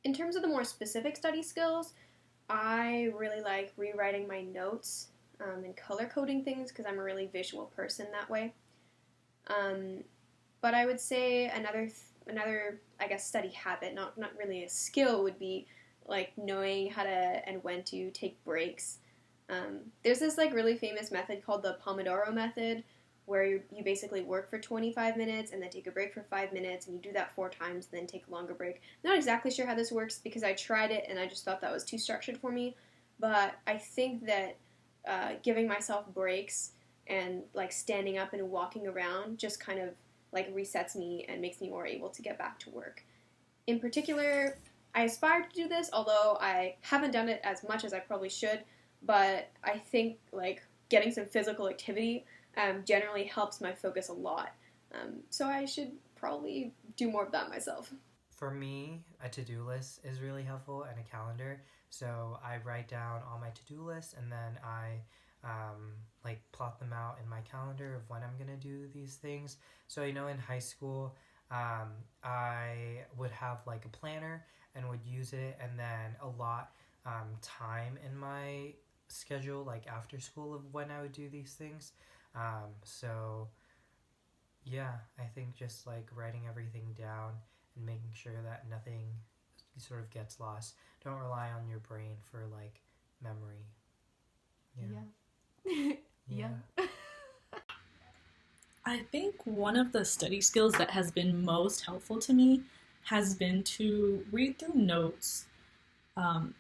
In terms of the more specific study skills, I really like rewriting my notes and color coding things because I'm a really visual person that way. Um, but I would say another I guess study habit, not really a skill, would be like knowing how to and when to take breaks. There's this like really famous method called the Pomodoro method, where you basically work for 25 minutes and then take a break for 5 minutes, and you do that 4 times, and then take a longer break. I'm not exactly sure how this works because I tried it and I just thought that was too structured for me, but I think that giving myself breaks and like standing up and walking around just kind of like resets me and makes me more able to get back to work. In particular, I aspire to do this, although I haven't done it as much as I probably should. But I think like getting some physical activity generally helps my focus a lot. So I should probably do more of that myself. For me, a to-do list is really helpful and a calendar. So I write down all my to-do lists and then I like plot them out in my calendar of when I'm gonna do these things. So in high school, I would have like a planner and would use it and then allot time in my schedule, like after school, of when I would do these things. So yeah, I think just like writing everything down and making sure that nothing sort of gets lost. Don't rely on your brain for like memory. Yeah. Yeah. Yeah. Yeah. I think one of the study skills that has been most helpful to me has been to read through notes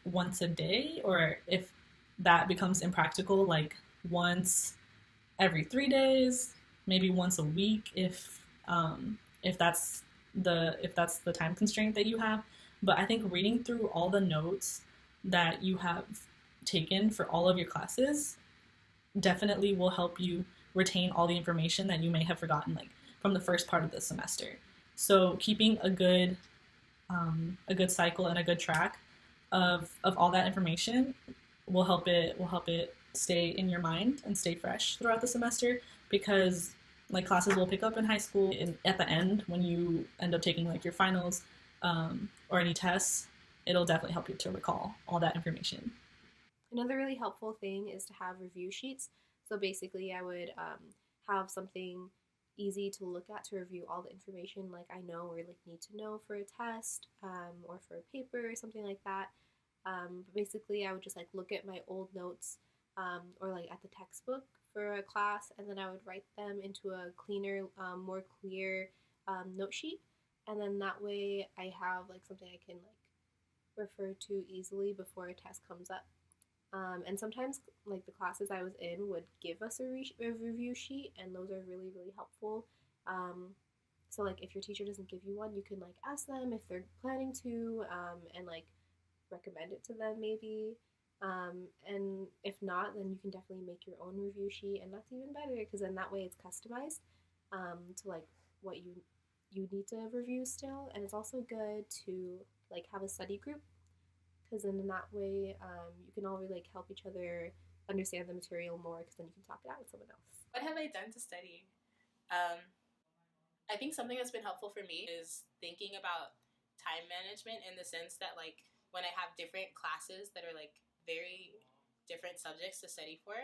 once a day, or if that becomes impractical, like once every 3 days, maybe once a week, if that's the time constraint that you have. But I think reading through all the notes that you have taken for all of your classes definitely will help you retain all the information that you may have forgotten, like from the first part of the semester. So keeping a good cycle and a good track of all that information will help it stay in your mind and stay fresh throughout the semester, because like classes will pick up in high school, and at the end when you end up taking like your finals or any tests, it'll definitely help you to recall all that information. Another really helpful thing is to have review sheets. So basically, I would have something easy to look at to review all the information like I know or like need to know for a test or for a paper or something like that. But basically, I would just like look at my old notes or like at the textbook for a class, and then I would write them into a cleaner, more clear note sheet, and then that way I have like something I can like refer to easily before a test comes up. And sometimes, like the classes I was in would give us a review sheet, and those are really, really helpful. Um, so, like, if your teacher doesn't give you one, you can like ask them if they're planning to, and like recommend it to them maybe. And if not, then you can definitely make your own review sheet, and that's even better because then that way it's customized to like what you need to review still, and it's also good to like have a study group because then in that way you can all really like help each other understand the material more because then you can talk it out with someone else. What have I done to study? Um, I think something that's been helpful for me is thinking about time management in the sense that like when I have different classes that are like very different subjects to study for,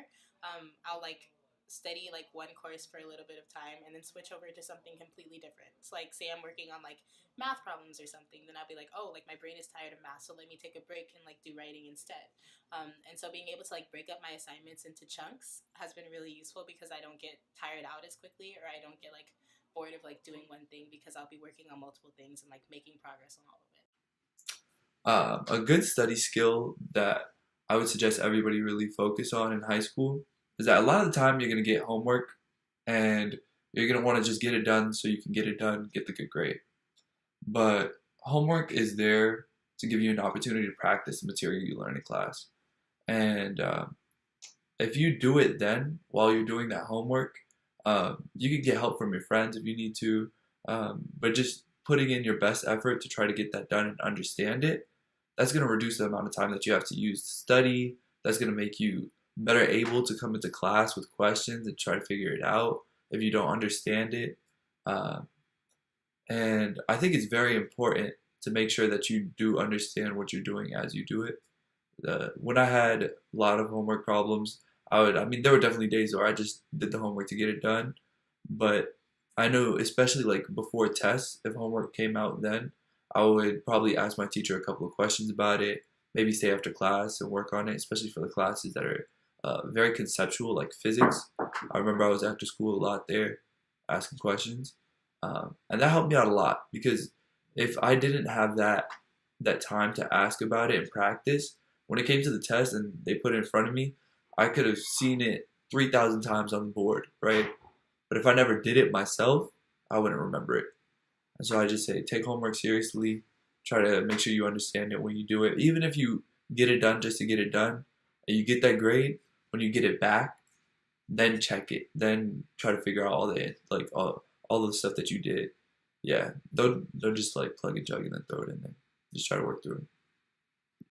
I'll like study like one course for a little bit of time and then switch over to something completely different. It's like say I'm working on like math problems or something, then I'll be like, oh, like my brain is tired of math, so let me take a break and like do writing instead. And so being able to like break up my assignments into chunks has been really useful because I don't get tired out as quickly, or I don't get like bored of like doing one thing because I'll be working on multiple things and like making progress on all of it. A good study skill that I would suggest everybody really focus on in high school is that a lot of the time you're going to get homework and you're going to want to just get it done so you can get it done, get the good grade. But homework is there to give you an opportunity to practice the material you learn in class. And if you do it then while you're doing that homework, you can get help from your friends if you need to. But just putting in your best effort to try to get that done and understand it, that's going to reduce the amount of time that you have to use to study. That's going to make you better able to come into class with questions and try to figure it out if you don't understand it. And I think it's very important to make sure that you do understand what you're doing as you do it. When I had a lot of homework problems, I mean, there were definitely days where I just did the homework to get it done, but I know, especially like before tests, if homework came out then, I would probably ask my teacher a couple of questions about it, maybe stay after class and work on it, especially for the classes that are very conceptual, like physics. I remember I was after school a lot there, asking questions, and that helped me out a lot because if I didn't have that time to ask about it and practice, when it came to the test and they put it in front of me, I could have seen it 3,000 times on the board, right? But if I never did it myself, I wouldn't remember it. And so I just say take homework seriously. Try to make sure you understand it when you do it. Even if you get it done just to get it done, and you get that grade, when you get it back, then check it. Then try to figure out all the stuff that you did. Yeah, don't just like plug and chug and then throw it in there. Just try to work through it.